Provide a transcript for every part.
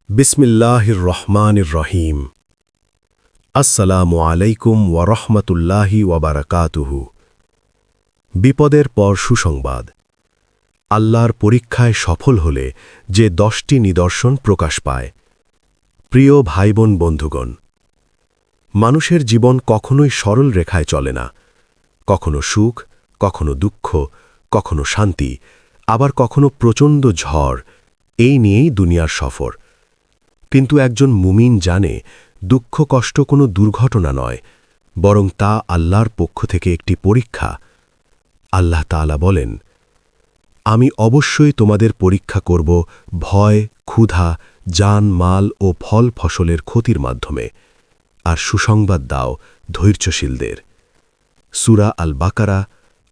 বিসমিল্লাহির রহমানির রহিম। আসসালামু আলাইকুম ওয়া রাহমাতুল্লাহি ওয়া বারাকাতুহু। বিপদের পর সুসংবাদ। আল্লাহর পরীক্ষায় সফল হলে যে 10টি নিদর্শন প্রকাশ পায়। প্রিয় ভাইবোন বন্ধুগণ, মানুষের জীবন কখনোই সরল রেখায় চলে না। কখনো সুখ, কখনো দুঃখ, কখনো শান্তি, আবার কখনো প্রচণ্ড ঝড়। এই নিয়েই দুনিয়ার সফর। কিন্তু একজন মুমিন জানে, দুঃখ কষ্ট কোনো দুর্ঘটনা নয়, বরং তা আল্লাহর পক্ষ থেকে একটি পরীক্ষা। আল্লাহ তাআলা বলেন, আমি অবশ্যই তোমাদের পরীক্ষা করব ভয়, ক্ষুধা, জান মাল ও ফল ফসলের ক্ষতির মাধ্যমে, আর সুসংবাদ দাও ধৈর্যশীলদের। সূরা আল বাকারা,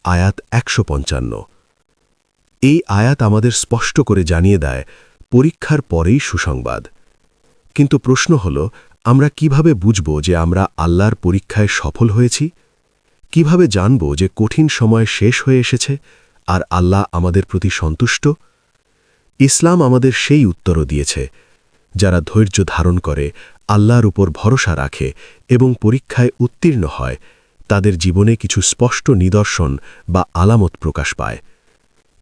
আয়াত 155। এই আয়াত আমাদের স্পষ্ট করে জানিয়ে দেয়, পরীক্ষার পরেই সুসংবাদ। কিন্তু প্রশ্ন হল, আমরা কিভাবে বুঝব যে আমরা আল্লাহর পরীক্ষায় সফল হয়েছি? কিভাবে জানব যে কঠিন সময় শেষ হয়ে এসেছে আর আল্লাহ আমাদের প্রতি সন্তুষ্ট? ইসলাম আমাদের সেই উত্তরও দিয়েছে। যারা ধৈর্য ধারণ করে, আল্লাহর উপর ভরসা রাখে এবং পরীক্ষায় উত্তীর্ণ হয়, তাদের জীবনে কিছু স্পষ্ট নিদর্শন বা আলামত প্রকাশ পায়।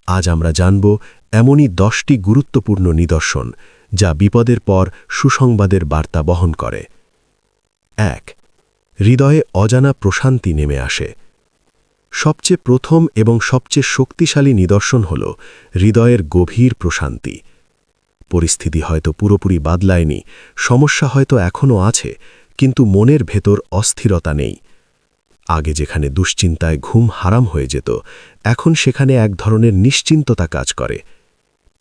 আজ আমরা জানব এমনই 10টি গুরুত্বপূর্ণ নিদর্শন যা বিপদের পর সুসংবাদের বার্তা বহন করে। 1. হৃদয়ে অজানা প্রশান্তি নেমে আসে। সবচেয়ে প্রথম এবং সবচেয়ে শক্তিশালী নিদর্শন হল হৃদয়ের গভীর প্রশান্তি। পরিস্থিতি হয়তো পুরোপুরি বদলায়নি, সমস্যা হয়তো এখনও আছে, কিন্তু মনের ভেতর অস্থিরতা নেই। আগে যেখানে দুশ্চিন্তায় ঘুম হারাম হয়ে যেত, এখন সেখানে এক ধরনের নিশ্চিন্ততা কাজ করে।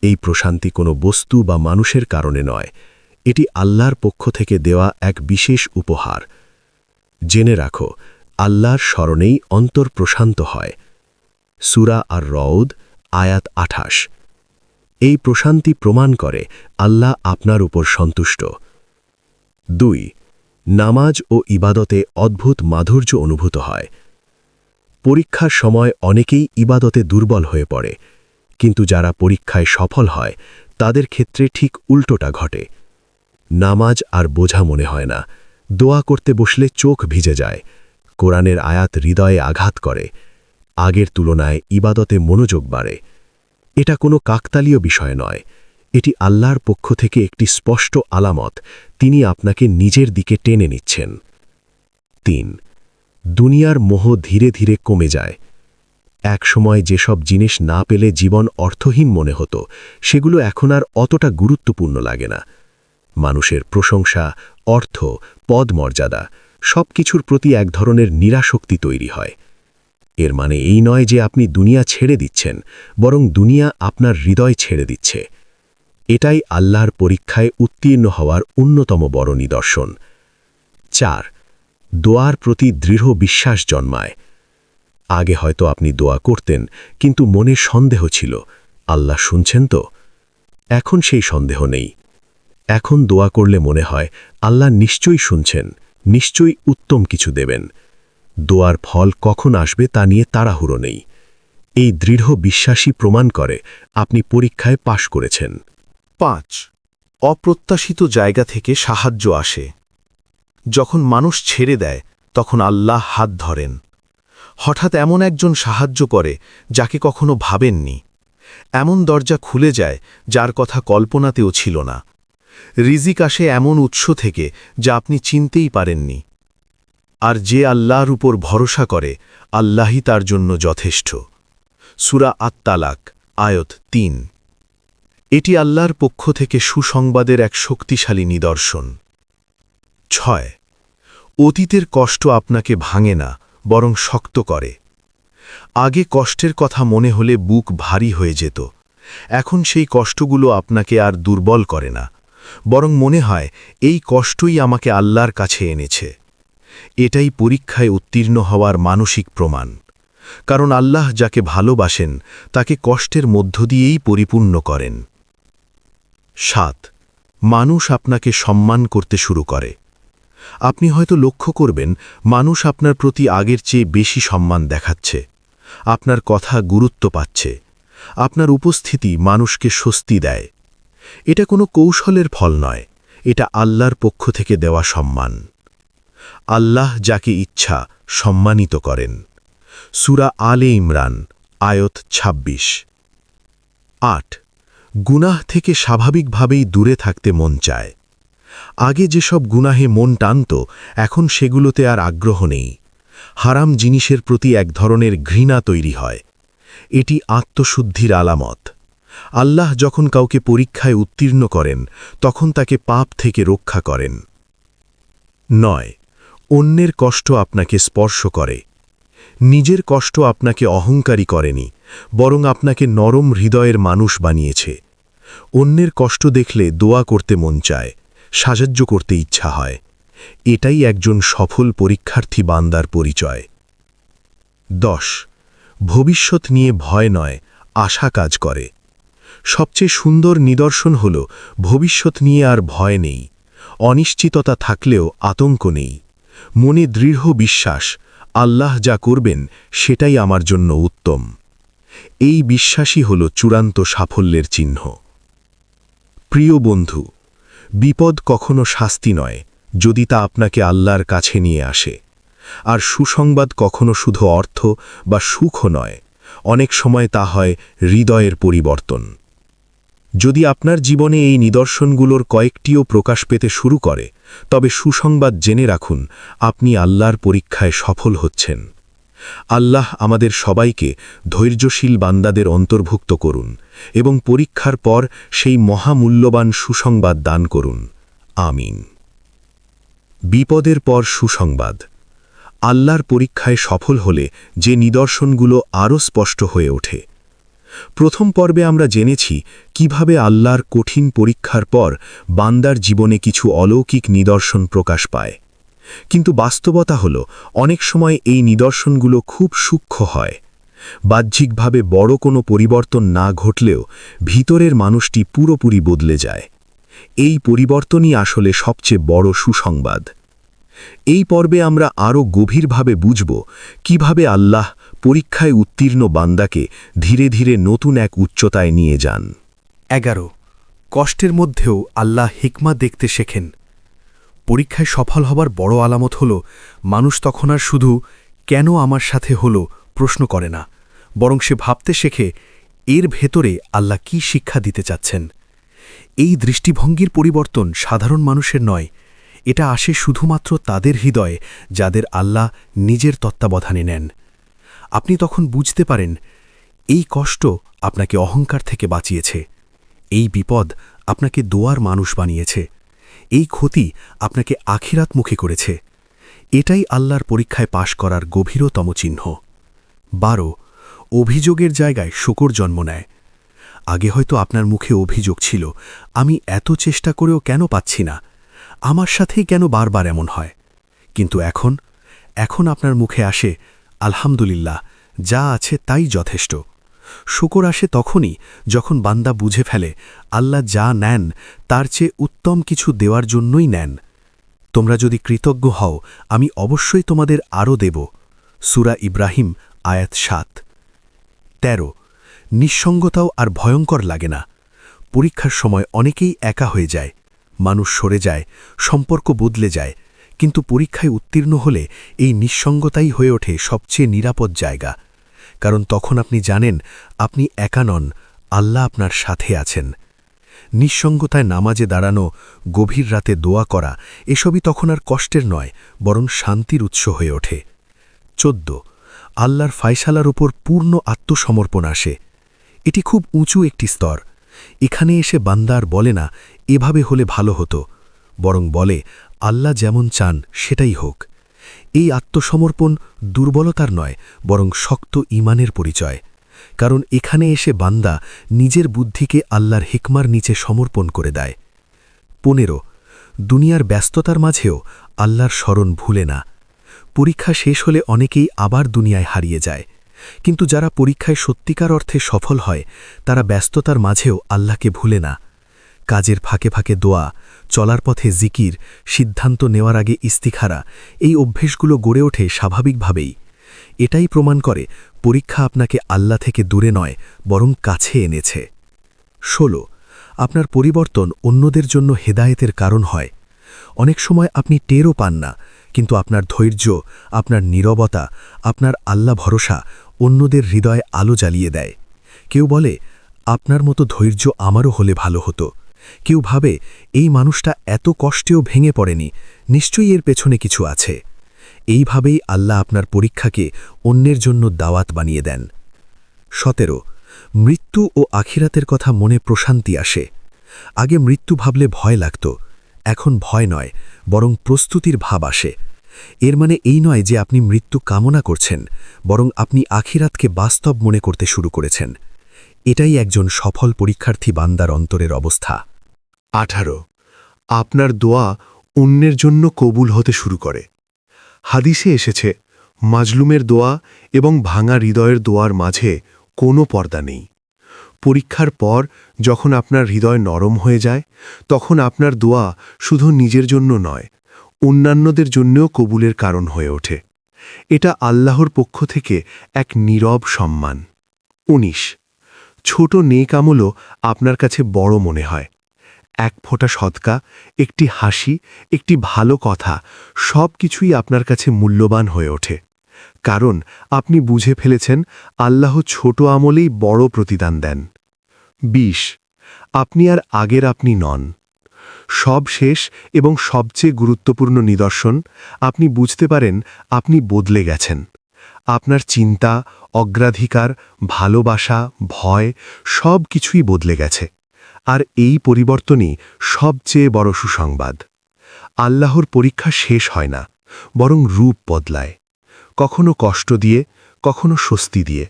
এই প্রশান্তি কোনো বস্তু বা মানুষের কারণে নয়, এটি আল্লাহর পক্ষ থেকে দেওয়া এক বিশেষ উপহার। জেনে রাখো, আল্লাহর স্মরণেই অন্তর প্রশান্ত হয়। সূরা আর রউদ, আয়াত 28। এই প্রশান্তি প্রমাণ করে আল্লাহ আপনার উপর সন্তুষ্ট। 2. নামাজ ও ইবাদতে অদ্ভুত মাধুর্য অনুভূত হয়। পরীক্ষার সময় অনেকেই ইবাদতে দুর্বল হয়ে পড়ে, কিন্তু যারা পরীক্ষায় সফল হয় তাদের ক্ষেত্রে ঠিক উল্টোটা ঘটে। নামাজ আর বোঝা মনে হয় না, দোয়া করতে বসলে চোখ ভিজে যায়, কোরআনের আয়াত হৃদয়ে আঘাত করে, আগের তুলনায় ইবাদতে মনোযোগ বাড়ে। এটা কোনো কাকতালীয় বিষয় নয়, এটি আল্লাহর পক্ষ থেকে একটি স্পষ্ট আলামত, তিনি আপনাকে নিজের দিকে টেনে নিচ্ছেন। 3. দুনিয়ার মোহ ধীরে ধীরে কমে যায়। এক সময় যেসব জিনিস না পেলে জীবন অর্থহীন মনে হতো, সেগুলো এখন আর অতটা গুরুত্বপূর্ণ লাগে না। মানুষের প্রশংসা, অর্থ, পদমর্যাদা সবকিছুর প্রতি এক ধরনের নিরাসক্তি তৈরি হয়। এর মানে এই নয় যে আপনি দুনিয়া ছেড়ে দিচ্ছেন, বরং দুনিয়া আপনার হৃদয় ছেড়ে দিচ্ছে। এটাই আল্লাহর পরীক্ষায় উত্তীর্ণ হওয়ার অন্যতম বড় নিদর্শন। 4. দোয়ার প্রতি দৃঢ় বিশ্বাস জন্মায়। আগে হয়তো আপনি দোয়া করতেন, কিন্তু মনে সন্দেহ ছিল, আল্লাহ শুনছেন তো? এখন সেই সন্দেহ নেই। এখন দোয়া করলে মনে হয়, আল্লাহ নিশ্চয়ই শুনছেন, নিশ্চয়ই উত্তম কিছু দেবেন। দোয়ার ফল কখন আসবে তা নিয়ে তাড়াহুড়ো নেই। এই দৃঢ় বিশ্বাসই প্রমাণ করে আপনি পরীক্ষায় পাশ করেছেন। 5. অপ্রত্যাশিত জায়গা থেকে সাহায্য আসে। যখন মানুষ ছেড়ে দেয়, তখন আল্লাহ হাত ধরেন। হঠাৎ এমন একজন সাহায্য করে যাকে কখনো ভাবেননি। এমন দরজা খুলে যায় যার কথা কল্পনাতেও ছিল না। রিজিক আসে এমন উৎস থেকে যা আপনি চিনতেই পারেননি। আর যে আল্লাহর উপর ভরসা করে, আল্লাহই তার জন্য যথেষ্ট। সূরা আত-তালাক, আয়াত 3। এটি আল্লাহর পক্ষ থেকে সুসংবাদের এক শক্তিশালী নিদর্শন। 6. অতীতের কষ্ট আপনাকে ভাঙে না, বরং শক্ত করে। আগে কষ্টের কথা মনে হলে বুক ভারী হয়ে যেত, এখন সেই কষ্টগুলো আপনাকে আর দুর্বল করে না, বরং মনে হয় এই কষ্টই আমাকে আল্লাহর কাছে এনেছে। এটাই পরীক্ষায় উত্তীর্ণ হওয়ার মানসিক প্রমাণ, কারণ আল্লাহ যাকে ভালোবাসেন তাকে কষ্টের মধ্য দিয়েই পরিপূর্ণ করেন। 7. মানুষ আপনাকে সম্মান করতে শুরু করে। আপনি হয়তো লক্ষ্য করবেন, মানুষ আপনার প্রতি আগের চেয়ে বেশি সম্মান দেখাচ্ছে, আপনার কথা গুরুত্ব পাচ্ছে, আপনার উপস্থিতি মানুষকে স্বস্তি দেয়। এটা কোনো কৌশলের ফল নয়, এটা আল্লাহর পক্ষ থেকে দেওয়া সম্মান। আল্লাহ যাকে ইচ্ছা সম্মানিত করেন। সূরা আলে ইমরান আয়াত ২৬। ৮ গুনাহ থেকে স্বাভাবিকভাবেই দূরে থাকতে মন চায়। আগে যেসব গুনাহে মন টানত, এখন সেগুলোতে আর আগ্রহ নেই। হারাম জিনিসের প্রতি এক ধরনের ঘৃণা তৈরি হয়। এটি আত্মশুদ্ধির আলামত। আল্লাহ যখন কাউকে পরীক্ষায় উত্তীর্ণ করেন, তখন তাকে পাপ থেকে রক্ষা করেন। ৯ অন্যের কষ্ট আপনাকে স্পর্শ করে। নিজের কষ্ট আপনাকে অহংকারী করেনি, বরং আপনাকে নরম হৃদয়ের মানুষ বানিয়েছে। অন্যের কষ্ট দেখলে দোয়া করতে মন চায়, সাহায্য করতে ইচ্ছা হয়। এটাই একজন সফল পরীক্ষার্থী বান্দার পরিচয়। ১০ ভবিষ্যৎ নিয়ে ভয় নয়, আশা কাজ করে। সবচেয়ে সুন্দর নিদর্শন হল ভবিষ্যৎ নিয়ে আর ভয় নেই। অনিশ্চিততা থাকলেও আতঙ্ক নেই। মনে দৃঢ় বিশ্বাস, আল্লাহ যা করবেন সেটাই আমার জন্য উত্তম। এই বিশ্বাসই হল চূড়ান্ত সাফল্যের চিহ্ন। প্রিয় বন্ধু, বিপদ কখনো শাস্তি নয়, যদি তা আপনাকে আল্লাহর কাছে নিয়ে আসে। আর সুসংবাদ কখনো শুধু অর্থ বা সুখও নয়, অনেক সময় তা হয় হৃদয়ের পরিবর্তন। যদি আপনার জীবনে এই নিদর্শনগুলোর কয়েকটিও প্রকাশ পেতে শুরু করে, তবে সুসংবাদ জেনে রাখুন, আপনি আল্লাহর পরীক্ষায় সফল হচ্ছেন। আল্লাহ আমাদের সবাইকে ধৈর্যশীল বান্দাদের অন্তর্ভুক্ত করুন এবং পরীক্ষার পর সেই মহামূল্যবান সুসংবাদ দান করুন। আমিন। বিপদের পর সুসংবাদ। আল্লাহর পরীক্ষায় সফল হলে যে নিদর্শনগুলো আরও স্পষ্ট হয়ে ওঠে। প্রথম পর্বে আমরা জেনেছি কিভাবে আল্লাহর কঠিন পরীক্ষার পর বান্দার জীবনে কিছু অলৌকিক নিদর্শন প্রকাশ পায়। কিন্তু বাস্তবতা হল, অনেক সময় এই নিদর্শনগুলো খুব সূক্ষ্ম হয়। বাহ্যিকভাবে বড় কোনো পরিবর্তন না ঘটলেও ভিতরের মানুষটি পুরোপুরি বদলে যায়। এই পরিবর্তনই আসলে সবচেয়ে বড় সুসংবাদ। এই পর্বে আমরা আরও গভীরভাবে বুঝব কিভাবে আল্লাহ পরীক্ষায় উত্তীর্ণ বান্দাকে ধীরে ধীরে নতুন এক উচ্চতায় নিয়ে যান। ১১ কষ্টের মধ্যেও আল্লাহ হিকমা দেখতে শেখেন। পরীক্ষায় সফল হবার বড় আলামত হল, মানুষ তখন আর শুধু কেন আমার সাথে হল প্রশ্ন করে না, বরং সে ভাবতে শেখে এর ভেতরে আল্লাহ কি শিক্ষা দিতে চাচ্ছেন। এই দৃষ্টিভঙ্গির পরিবর্তন সাধারণ মানুষের নয়, এটা আসে শুধুমাত্র তাদের হৃদয়ে যাদের আল্লাহ নিজের তত্ত্বাবধানে নেন। আপনি তখন বুঝতে পারেন, এই কষ্ট আপনাকে অহংকার থেকে বাঁচিয়েছে, এই বিপদ আপনাকে দোয়ার মানুষ বানিয়েছে, এই ক্ষতি আপনাকে আখিরাতমুখী করেছে। এটাই আল্লাহর পরীক্ষায় পাশ করার গভীরতম চিহ্ন। ১২ অভিযোগের জায়গায় শুকর জন্ম নেয়। আগে হয়তো আপনার মুখে অভিযোগ ছিল, আমি এত চেষ্টা করেও কেন পাচ্ছি না, আমার সাথেই কেন বারবার এমন হয়। কিন্তু এখন আপনার মুখে আসে, আলহামদুলিল্লাহ, যা আছে তাই যথেষ্ট। শুকর আসে তখনই যখন বান্দা বুঝে ফেলে আল্লাহ যা নেন তার চেয়ে উত্তম কিছু দেওয়ার জন্যই নেন। তোমরা যদি কৃতজ্ঞ হও, আমি অবশ্যই তোমাদের আরও দেব। সূরা ইব্রাহিম আয়াত ৭। ১৩ নিঃসঙ্গতাও আর ভয়ঙ্কর লাগে না। পরীক্ষার সময় অনেকেই একা হয়ে যায়, মানুষ সরে যায়, সম্পর্ক বদলে যায়, কিন্তু পরীক্ষায় উত্তীর্ণ হলে এই নিঃসঙ্গতাই হয়ে ওঠে সবচেয়ে নিরাপদ জায়গা। কারণ তখন আপনি জানেন আপনি একা নন, আল্লাহ আপনার সাথে আছেন। নিঃসঙ্গতায় নামাজে দাঁড়ানো, গভীর রাতে দোয়া করা, এসবই তখন আর কষ্টের নয়, বরং শান্তির উৎস হয়ে ওঠে। ১৪ আল্লাহর ফায়সালার ওপর পূর্ণ আত্মসমর্পণ আসে। এটি খুব উঁচু একটি স্তর। এখানে এসে বান্দা আর বলে না, এভাবে হলে ভালো হতো, বরং বলে, আল্লাহ যেমন চান সেটাই হোক। এই আত্মসমর্পণ দুর্বলতার নয়, বরং শক্ত ঈমানের পরিচয়। কারণ এখানে এসে বান্দা নিজের বুদ্ধিকে আল্লাহর হিকমার নিচে সমর্পণ করে দেয়। ১৫ দুনিয়ার ব্যস্ততার মাঝেও আল্লাহর স্মরণ ভুলে না। পরীক্ষা শেষ হলে অনেকেই আবার দুনিয়ায় হারিয়ে যায়, কিন্তু যারা পরীক্ষায় সত্যিকার অর্থে সফল হয়, তারা ব্যস্ততার মাঝেও আল্লাহকে ভুলে না। কাজের ফাঁকে ফাঁকে দোয়া, চলার পথে জিকির, সিদ্ধান্ত নেওয়ার আগে ইস্তিখারা, এই অভ্যেসগুলো গড়ে ওঠে স্বাভাবিকভাবেই। এটাই প্রমাণ করে পরীক্ষা আপনাকে আল্লাহ থেকে দূরে নয়, বরং কাছে এনেছে। ১৬ আপনার পরিবর্তন অন্যদের জন্য হেদায়েতের কারণ হয়। অনেক সময় আপনি টেরও পান না, কিন্তু আপনার ধৈর্য, আপনার নীরবতা, আপনার আল্লাহ ভরসা অন্যদের হৃদয়ে আলো জ্বালিয়ে দেয়। কেউ বলে, আপনার মতো ধৈর্য আমারও হলে ভালো হতো। কেউ ভাবে, এই মানুষটা এত কষ্টেও ভেঙে পড়েনি, নিশ্চয়ই এর পেছনে কিছু আছে। এইভাবেই আল্লাহ আপনার পরীক্ষাকে অন্যের জন্য দাওয়াত বানিয়ে দেন। 17 মৃত্যু ও আখিরাতের কথা মনে প্রশান্তি আসে। আগে মৃত্যু ভাবলে ভয় লাগত, এখন ভয় নয়, বরং প্রস্তুতির ভাব আসে। এর মানে এই নয় যে আপনি মৃত্যু কামনা করছেন, বরং আপনি আখিরাতকে বাস্তব মনে করতে শুরু করেছেন। এটাই একজন সফল পরীক্ষার্থী বান্দার অন্তরের অবস্থা। 18 আপনার দোয়া অন্যের জন্য কবুল হতে শুরু করে। হাদিসে এসেছে, মাজলুমের দোয়া এবং ভাঙা হৃদয়ের দোয়ার মাঝে কোনো পর্দা নেই। পরীক্ষার পর যখন আপনার হৃদয় নরম হয়ে যায়, তখন আপনার দোয়া শুধু নিজের জন্য নয়, অন্যান্যদের জন্যও কবুলের কারণ হয়ে ওঠে। এটা আল্লাহর পক্ষ থেকে এক নীরব সম্মান। 19 ছোট নেক আমলও আপনার কাছে বড় মনে হয়। এক ফোঁটা সদকা, একটি হাসি, একটি ভালো কথা, সব কিছুই আপনার কাছে মূল্যবান হয়ে ওঠে। কারণ আপনি বুঝে ফেলেছেন আল্লাহ ছোট আমলেই বড় প্রতিদান দেন। 20 আপনি আর আগের আপনি নন। সব শেষ এবং সবচেয়ে গুরুত্বপূর্ণ নিদর্শন, আপনি বুঝতে পারেন আপনি বদলে গেছেন। আপনার চিন্তা, অগ্রাধিকার, ভালোবাসা, ভয় সব কিছুই বদলে গেছে। আর এই পরিবর্তনই সবচেয়ে বড় সুসংবাদ। আল্লাহর পরীক্ষা শেষ হয় না, বরং রূপ বদলায়, কখনো কষ্ট দিয়ে, কখনো স্বস্তি দিয়ে।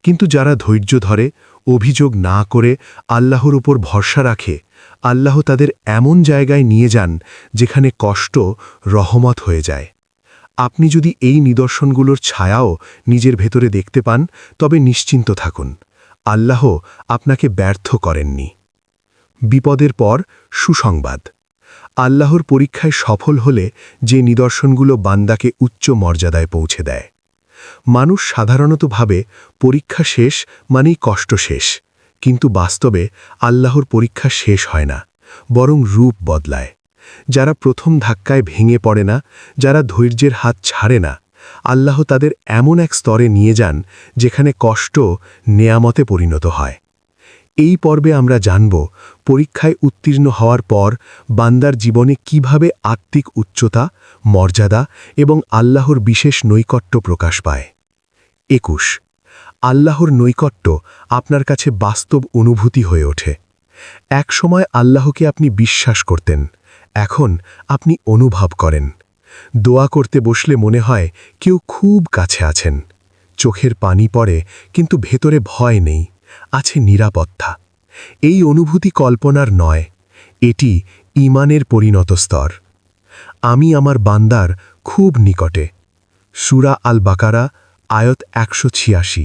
কিন্তু যারা ধৈর্য ধরে, অভিযোগ না করে আল্লাহর উপর ভরসা রাখে, আল্লাহ তাদের এমন জায়গায় নিয়ে যান যেখানে কষ্ট রহমত হয়ে যায়। আপনি যদি এই নিদর্শনগুলোর ছায়াও নিজের ভেতরে দেখতে পান, তবে নিশ্চিন্ত থাকুন, আল্লাহ আপনাকে ব্যর্থ করেননি। বিপদের পর সুসংবাদ। আল্লাহর পরীক্ষায় সফল হলে যে নিদর্শনগুলো বান্দাকে উচ্চ মর্যাদায় পৌঁছে দেয়। মানুষ সাধারণত ভাবে পরীক্ষা শেষ মানেই কষ্ট শেষ, কিন্তু বাস্তবে আল্লাহর পরীক্ষা শেষ হয় না, বরং রূপ বদলায়। যারা প্রথম ধাক্কায় ভেঙে পড়ে না, যারা ধৈর্যের হাত ছাড়ে না, আল্লাহ তাদের এমন এক স্তরে নিয়ে যান যেখানে কষ্ট নেয়ামতে পরিণত হয়। এই পর্বে আমরা জানব পরীক্ষায় উত্তীর্ণ হওয়ার পর বান্দার জীবনে কিভাবে আত্মিক উচ্চতা, মর্যাদা এবং আল্লাহর বিশেষ নৈকট্য প্রকাশ পায়। 21 আল্লাহর নৈকট্য আপনার কাছে বাস্তব অনুভূতি হয়ে ওঠে। এক সময় আল্লাহকে আপনি বিশ্বাস করতেন, এখন আপনি অনুভব করেন। দোয়া করতে বসলে মনে হয় কেউ খুব কাছে আছেন। চোখের পানি পড়ে, কিন্তু ভেতরে ভয় নেই, আছে নিরাপত্তা। এই অনুভূতি কল্পনার নয়, এটি ঈমানের পরিণত স্তর। আমি আমার বান্দার খুব নিকটে। সূরা আল বাকারা আয়াত 186।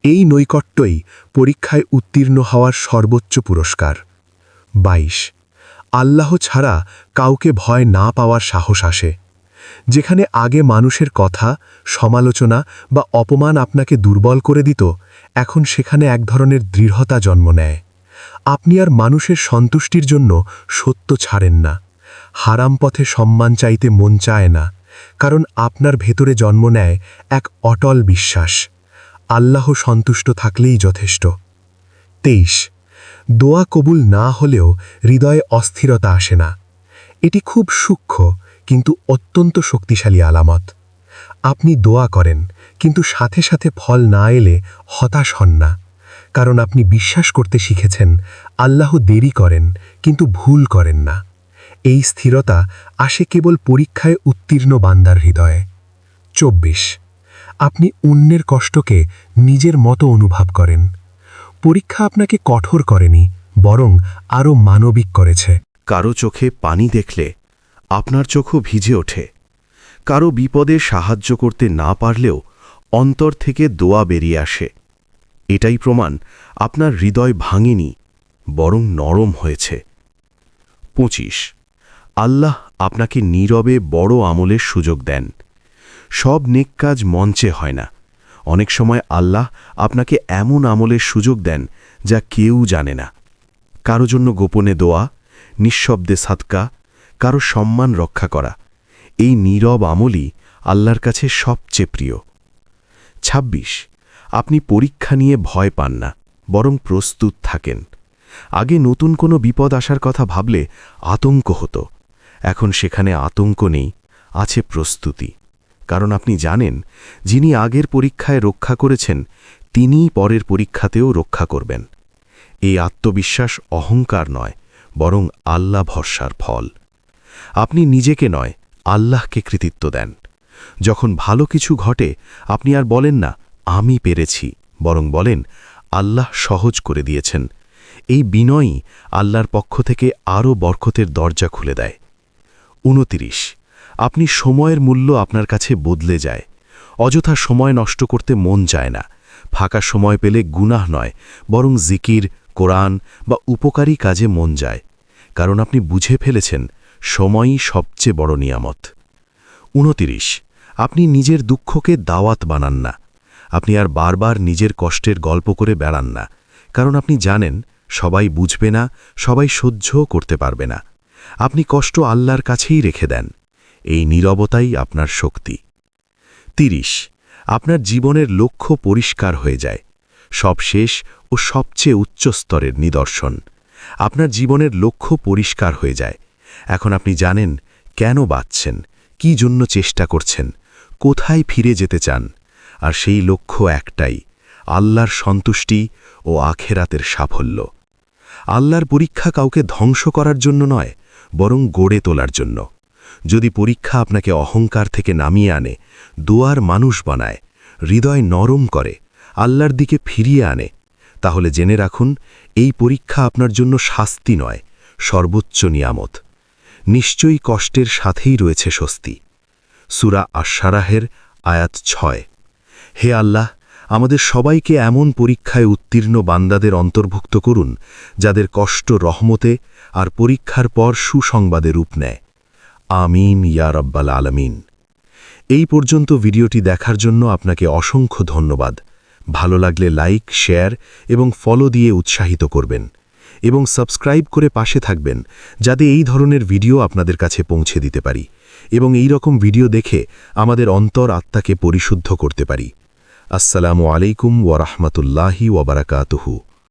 এই নৈকট্যই পরীক্ষায় উত্তীর্ণ হওয়ার সর্বোচ্চ পুরস্কার। 22 আল্লাহ ছাড়া কাউকে ভয় না পাওয়ার সাহস আসে। যেখানে আগে মানুষের কথা, সমালোচনা বা অপমান আপনাকে দুর্বল করে দিত, এখন সেখানে এক ধরনের দৃঢ়তা জন্ম নেয়। আপনি আর মানুষের সন্তুষ্টির জন্য সত্য ছাড়েন না, হারাম পথে সম্মান চাইতে মন চায় না, কারণ আপনার ভেতরে জন্ম নেয় এক অটল বিশ্বাস, আল্লাহ সন্তুষ্ট থাকলেই যথেষ্ট। 23 দোয়া কবুল না হলেও হৃদয়ে অস্থিরতা আসে না। এটি খুব সূক্ষ্ম কিন্তু অত্যন্ত শক্তিশালী আলামত। আপনি দোয়া করেন, কিন্তু সাথে সাথে ফল না এলে হতাশ হন না, কারণ আপনি বিশ্বাস করতে শিখেছেন আল্লাহ দেরি করেন কিন্তু ভুল করেন না। এই স্থিরতা আসে কেবল পরীক্ষায় উত্তীর্ণ বান্দার হৃদয়ে। 24 আপনি অন্যের কষ্টকে নিজের মতো অনুভব করেন। পরীক্ষা আপনাকে কঠোর করেনি, বরং আরও মানবিক করেছে। কারো চোখে পানি দেখলে আপনার চোখও ভিজে ওঠে। কারো বিপদে সাহায্য করতে না পারলেও অন্তর থেকে দোয়া বেরিয়ে আসে। এটাই প্রমাণ আপনার হৃদয় ভাঙেনি, বরং নরম হয়েছে। 25 আল্লাহ আপনাকে নীরবে বড় আমলের সুযোগ দেন। সব নেক কাজ মঞ্চে হয় না। অনেক সময় আল্লাহ আপনাকে এমন আমলের সুযোগ দেন যা কেউ জানে না। কারো জন্য গোপনে দোয়া, নিঃশব্দে সাদকা, কারো সম্মান রক্ষা করা, এই নীরব আমলই আল্লাহর কাছে সবচেয়ে প্রিয়। ২৬ আপনি পরীক্ষা নিয়ে ভয় পান না, বরং প্রস্তুত থাকেন। আগে নতুন কোনো বিপদ আসার কথা ভাবলে আতঙ্ক হতো, এখন সেখানে আতঙ্ক নেই, আছে প্রস্তুতি। কারণ আপনি জানেন, যিনি আগের পরীক্ষায় রক্ষা করেছেন তিনিই পরের পরীক্ষাতেও রক্ষা করবেন। এই আত্মবিশ্বাস অহংকার নয়, বরং আল্লাহ ভরসার ফল। আপনি নিজেকে নয়, আল্লাহকে কৃতিত্ব দেন। যখন ভালো কিছু ঘটে আপনি আর বলেন না আমি পেরেছি, বরং বলেন আল্লাহ সহজ করে দিয়েছেন। এই বিনয়ই আল্লাহর পক্ষ থেকে আরও বরকতের দরজা খুলে দেয়। ২৯ আপনি সময়ের মূল্য আপনার কাছে বদলে যায়। অযথা সময় নষ্ট করতে মন চায় না। ফাঁকা সময় পেলে গুনাহ নয়, বরং জিকির, কোরআন বা উপকারী কাজে মন যায়। কারণ আপনি বুঝে ফেলেছেন সময়ই সবচেয়ে বড় নিয়ামত। ২৯ আপনি নিজের দুঃখকে দাওয়াত বানান না। আপনি আর বারবার নিজের কষ্টের গল্প করে বেড়ান না, কারণ আপনি জানেন সবাই বুঝবে না, সবাই সহ্যও করতে পারবে না। আপনি কষ্ট আল্লাহর কাছেই রেখে দেন। এই নীরবতাই আপনার শক্তি। ৩০ আপনার জীবনের লক্ষ্য পরিষ্কার হয়ে যায়। সব শেষ ও সবচেয়ে উচ্চ স্তরের নিদর্শন। আপনার জীবনের লক্ষ্য পরিষ্কার হয়ে যায়। এখন আপনি জানেন কেন বাঁচছেন, কি জন্য চেষ্টা করছেন, কোথায় ফিরে যেতে চান। আর সেই লক্ষ্য একটাই, আল্লাহর সন্তুষ্টি ও আখেরাতের সাফল্য। আল্লাহর পরীক্ষা কাউকে ধ্বংস করার জন্য নয়, বরং গড়ে তোলার জন্য। যদি পরীক্ষা আপনাকে অহংকার থেকে নামিয়ে আনে, দোয়ার মানুষ বানায়, হৃদয় নরম করে, আল্লাহর দিকে ফিরিয়ে আনে, তাহলে জেনে রাখুন এই পরীক্ষা আপনার জন্য শাস্তি নয়, সর্বোচ্চ নিয়ামত। নিশ্চয়ই কষ্টের সাথেই রয়েছে স্বস্তি। সূরা আশ-শারাহের আয়াত ৬। হে আল্লাহ, আমাদের সবাইকে এমন পরীক্ষায় উত্তীর্ণ বান্দাদের অন্তর্ভুক্ত করুন যাদের কষ্ট রহমতে আর পরীক্ষার পর সুসংবাদে রূপ নেয়। আমিন ইয়া রাব্বাল আলামিন। এই পর্যন্ত ভিডিওটি দেখার জন্য আপনাকে অসংখ্য ধন্যবাদ। ভালো লাগলে লাইক, শেয়ার এবং ফলো দিয়ে উৎসাহিত করবেন এবং সাবস্ক্রাইব করে পাশে থাকবেন, যাতে এই ধরনের ভিডিও আপনাদের কাছে পৌঁছে দিতে পারি এবং এই রকম ভিডিও দেখে আমাদের অন্তর আত্মাকে পরিশুদ্ধ করতে পারি। আসসালামু আলাইকুম ওয়া রাহমাতুল্লাহি ওয়া বারাকাতুহু।